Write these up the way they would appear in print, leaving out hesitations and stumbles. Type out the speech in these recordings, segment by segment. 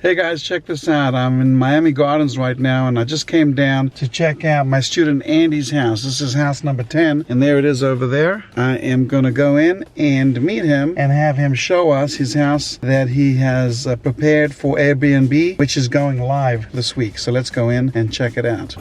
Hey guys, check this out. I'm in Miami Gardens right now and I just came down to check out my student Andy's house. This is house number 10 and there it is over there. I am going to go in and meet him and have him show us his house that he has prepared for Airbnb, which is going live this week. So let's go in and check it out.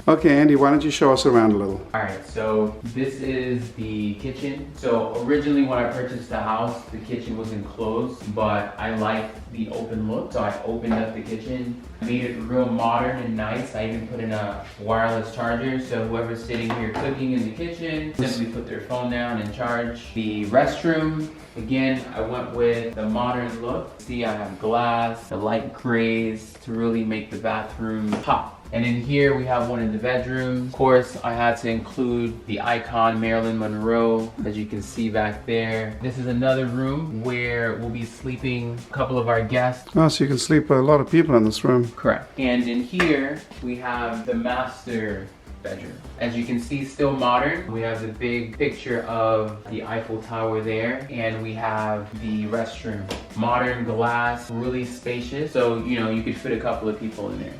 Okay, Andy, why don't you show us around a little? Alright, so this is the kitchen. So originally when I purchased the house, the kitchen was enclosed, but I liked the open look, so I opened up the kitchen, made it real modern and nice. I even put in a wireless charger, so whoever's sitting here cooking in the kitchen, simply put their phone down and charge. The restroom, again, I went with the modern look. See, I have glass, the light grays to really make the bathroom pop. And in here we have one in the bedroom. Of course, I had to include the icon Marilyn Monroe, as you can see back there. This is another room where we'll be sleeping a couple of our guests. Oh, so you can sleep a lot of people in this room. Correct. And in here we have the master bedroom. As you can see, still modern. We have the big picture of the Eiffel Tower there, and we have the restroom. Modern glass, really spacious, so you know you could fit a couple of people in there.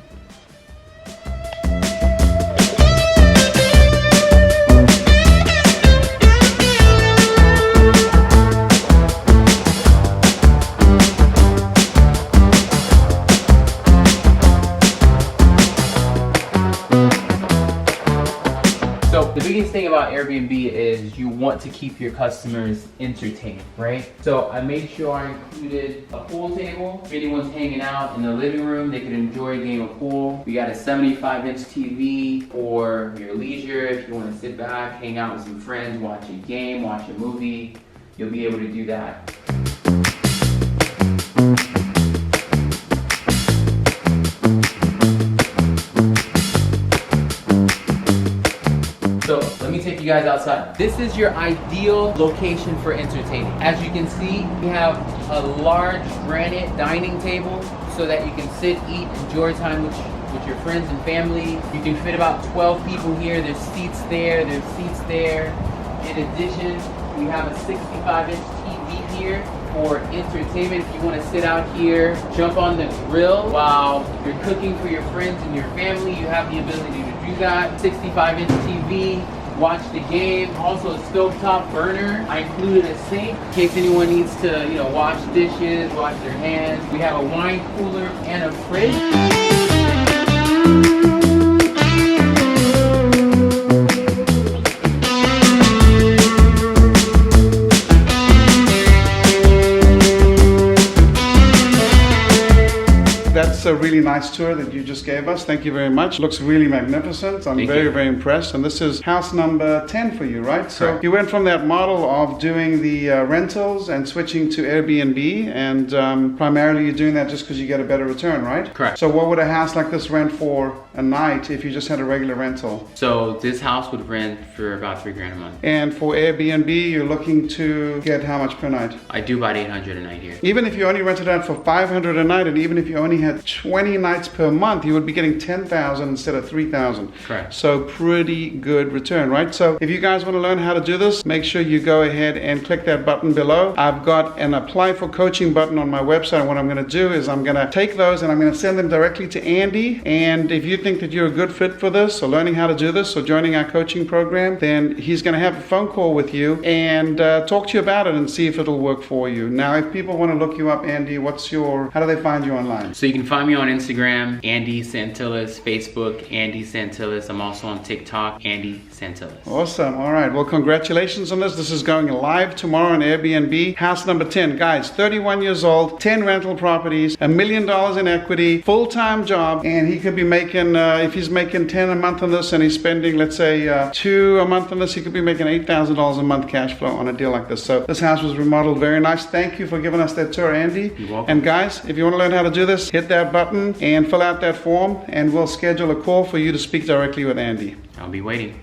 So the biggest thing about Airbnb is you want to keep your customers entertained, right? So I made sure I included a pool table. If anyone's hanging out in the living room, they can enjoy a game of pool. We got a 75-inch TV for your leisure. If you want to sit back, hang out with some friends, watch a game, watch a movie, you'll be able to do that. So let me take you guys outside. This is your ideal location for entertaining. As you can see, we have a large granite dining table so that you can sit, eat, enjoy time with your friends and family. You can fit about 12 people here. There's seats there, there's seats there. In addition, we have a 65-inch TV here for entertainment. If you want to sit out here, jump on the grill while you're cooking for your friends and your family, you have the ability to do that. 65-inch TV, watch the game. Also a stovetop burner. I included a sink in case anyone needs to, you know, wash dishes, wash their hands. We have a wine cooler and a fridge. That's a really nice tour that you just gave us. Thank you very much. Looks really magnificent. I'm very impressed. And this is house number 10 for you, right? So you went from that model of doing the rentals and switching to Airbnb, and primarily you're doing that just because you get a better return, right? Correct. So what would a house like this rent for a night if you just had a regular rental? So this house would rent for about $3,000 a month. And for Airbnb, you're looking to get how much per night? I do about $800 a night here. Even if you only rented out for $500 a night, and even if you only had 20 nights per month, you would be getting 10,000 instead of 3,000. Correct. So pretty good return, right? So if you guys want to learn how to do this, make sure you go ahead and click that button below. I've got an apply for coaching button on my website. And what I'm going to do is I'm going to take those and I'm going to send them directly to Andy. And if you think that you're a good fit for this, or learning how to do this, or joining our coaching program, then he's going to have a phone call with you and talk to you about it and see if it'll work for you. Now, if people want to look you up, Andy, how do they find you online? So you can find me on Instagram, Andy Santillis, Facebook, Andy Santillis. I'm also on TikTok, Andy Santillis. Awesome. All right. Well, congratulations on this. This is going live tomorrow on Airbnb. House number 10. Guys, 31 years old, 10 rental properties, $1 million in equity, full-time job, and he could be making, if he's making 10 a month on this and he's spending, let's say, 2 a month on this, he could be making $8,000 a month cash flow on a deal like this. So this house was remodeled very nice. Thank you for giving us that tour, Andy. You're welcome. And guys, if you want to learn how to do this, hit that button and fill out that form, and we'll schedule a call for you to speak directly with Andy. I'll be waiting.